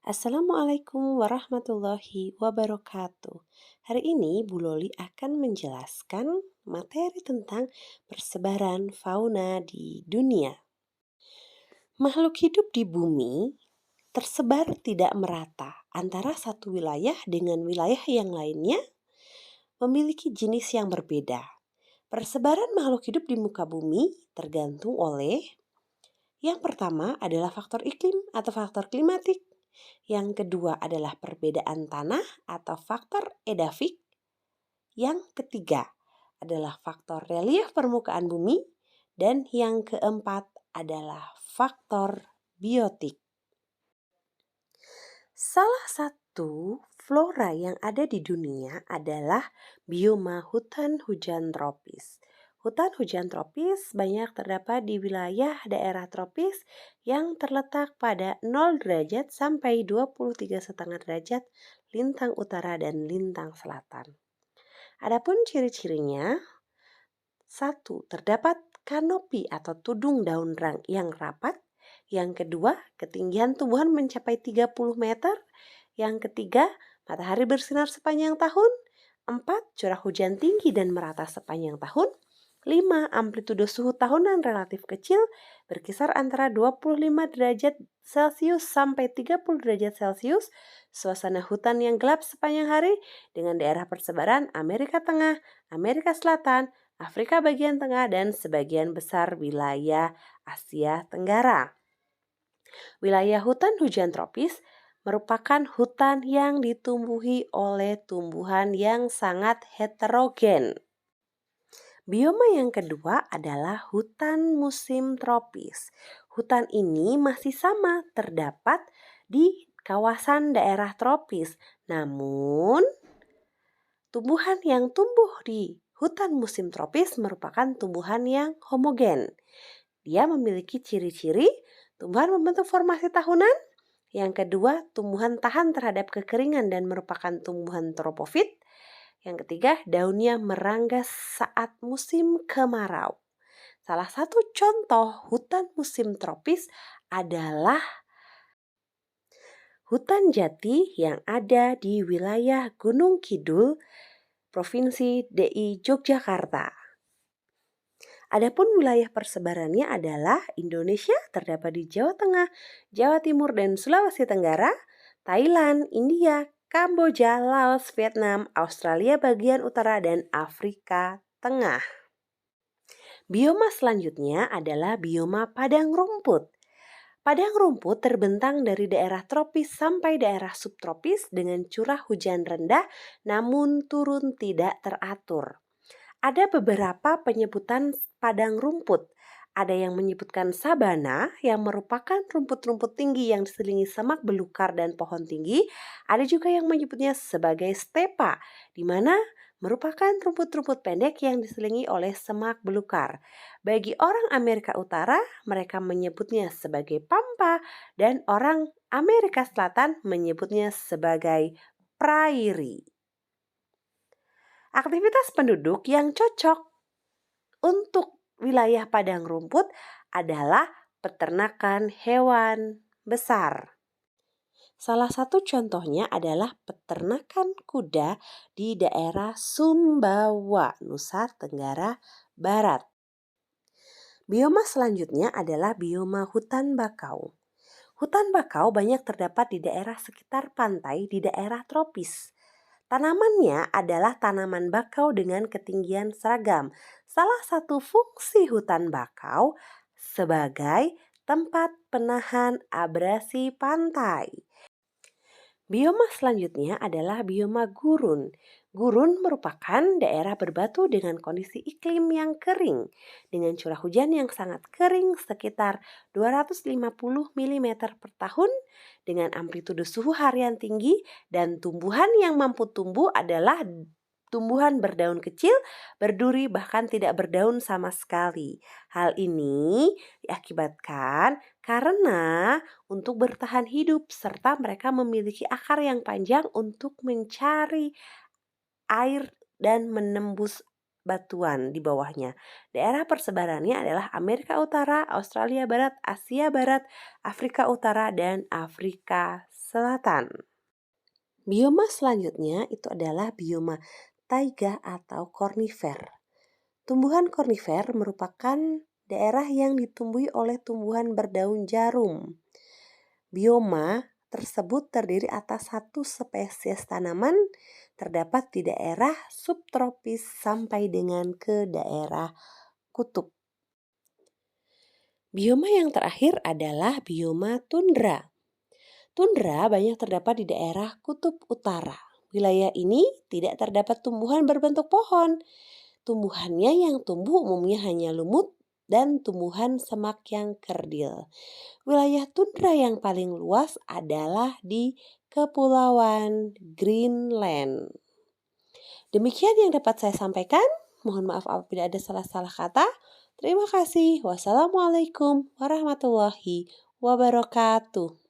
Assalamualaikum warahmatullahi wabarakatuh. Hari ini Bu Loli akan menjelaskan materi tentang persebaran fauna di dunia. Makhluk hidup di bumi tersebar tidak merata antara satu wilayah dengan wilayah yang lainnya memiliki jenis yang berbeda. Persebaran makhluk hidup di muka bumi tergantung oleh yang pertama adalah faktor iklim atau faktor klimatik. Yang kedua adalah perbedaan tanah atau faktor edafik. Yang ketiga adalah faktor relief permukaan bumi. Dan yang keempat adalah faktor biotik. Salah satu flora yang ada di dunia adalah bioma hutan hujan tropis. Hutan hujan tropis banyak terdapat di wilayah daerah tropis yang terletak pada 0 derajat sampai 23,5 derajat lintang utara dan lintang selatan. Adapun ciri-cirinya, satu, terdapat kanopi atau tudung daun yang rapat. Yang kedua, ketinggian tumbuhan mencapai 30 meter. Yang ketiga, matahari bersinar sepanjang tahun. 4. Curah hujan tinggi dan merata sepanjang tahun. 5. Amplitudo suhu tahunan relatif kecil berkisar antara 25 derajat Celcius sampai 30 derajat Celcius. Suasana hutan yang gelap sepanjang hari dengan daerah persebaran Amerika Tengah, Amerika Selatan, Afrika bagian tengah, dan sebagian besar wilayah Asia Tenggara. Wilayah hutan hujan tropis merupakan hutan yang ditumbuhi oleh tumbuhan yang sangat heterogen. Bioma yang kedua adalah hutan musim tropis. Hutan ini masih sama terdapat di kawasan daerah tropis. Namun, tumbuhan yang tumbuh di hutan musim tropis merupakan tumbuhan yang homogen. Dia memiliki ciri-ciri tumbuhan membentuk formasi tahunan. Yang kedua, tumbuhan tahan terhadap kekeringan dan merupakan tumbuhan tropofit. Yang ketiga, daunnya meranggas saat musim kemarau. Salah satu contoh hutan musim tropis adalah hutan jati yang ada di wilayah Gunung Kidul, Provinsi DI Yogyakarta. Adapun wilayah persebarannya adalah Indonesia terdapat di Jawa Tengah, Jawa Timur, dan Sulawesi Tenggara, Thailand, India, Kamboja, Laos, Vietnam, Australia bagian utara, dan Afrika Tengah. Bioma selanjutnya adalah bioma padang rumput. Padang rumput terbentang dari daerah tropis sampai daerah subtropis dengan curah hujan rendah namun turun tidak teratur. Ada beberapa penyebutan padang rumput. Ada yang menyebutkan sabana yang merupakan rumput-rumput tinggi yang diselingi semak belukar dan pohon tinggi. Ada juga yang menyebutnya sebagai stepa, di mana merupakan rumput-rumput pendek yang diselingi oleh semak belukar. Bagi orang Amerika Utara, mereka menyebutnya sebagai pampa, dan orang Amerika Selatan menyebutnya sebagai prairie. Aktivitas penduduk yang cocok untuk wilayah padang rumput adalah peternakan hewan besar. Salah satu contohnya adalah peternakan kuda di daerah Sumbawa, Nusa Tenggara Barat. Bioma selanjutnya adalah bioma hutan bakau. Hutan bakau banyak terdapat di daerah sekitar pantai di daerah tropis. Tanamannya adalah tanaman bakau dengan ketinggian seragam. Salah satu fungsi hutan bakau sebagai tempat penahan abrasi pantai. Bioma selanjutnya adalah bioma gurun. Gurun merupakan daerah berbatu dengan kondisi iklim yang kering, dengan curah hujan yang sangat kering sekitar 250 mm per tahun, dengan amplitudo suhu harian tinggi, dan tumbuhan yang mampu tumbuh adalah tumbuhan berdaun kecil, berduri, bahkan tidak berdaun sama sekali. Hal ini diakibatkan karena untuk bertahan hidup serta mereka memiliki akar yang panjang untuk mencari air dan menembus batuan di bawahnya. Daerah persebarannya adalah Amerika Utara, Australia Barat, Asia Barat, Afrika Utara, dan Afrika Selatan. Bioma selanjutnya itu adalah bioma taiga atau kornifer. Tumbuhan kornifer merupakan daerah yang ditumbuhi oleh tumbuhan berdaun jarum. Bioma tersebut terdiri atas satu spesies tanaman, terdapat di daerah subtropis sampai dengan ke daerah kutub. Bioma yang terakhir adalah bioma tundra. Tundra banyak terdapat di daerah kutub utara. Wilayah ini tidak terdapat tumbuhan berbentuk pohon. Tumbuhannya yang tumbuh umumnya hanya lumut dan tumbuhan semak yang kerdil. Wilayah tundra yang paling luas adalah di Kepulauan Greenland. Demikian yang dapat saya sampaikan. Mohon maaf apabila ada salah-salah kata. Terima kasih. Wassalamualaikum warahmatullahi wabarakatuh.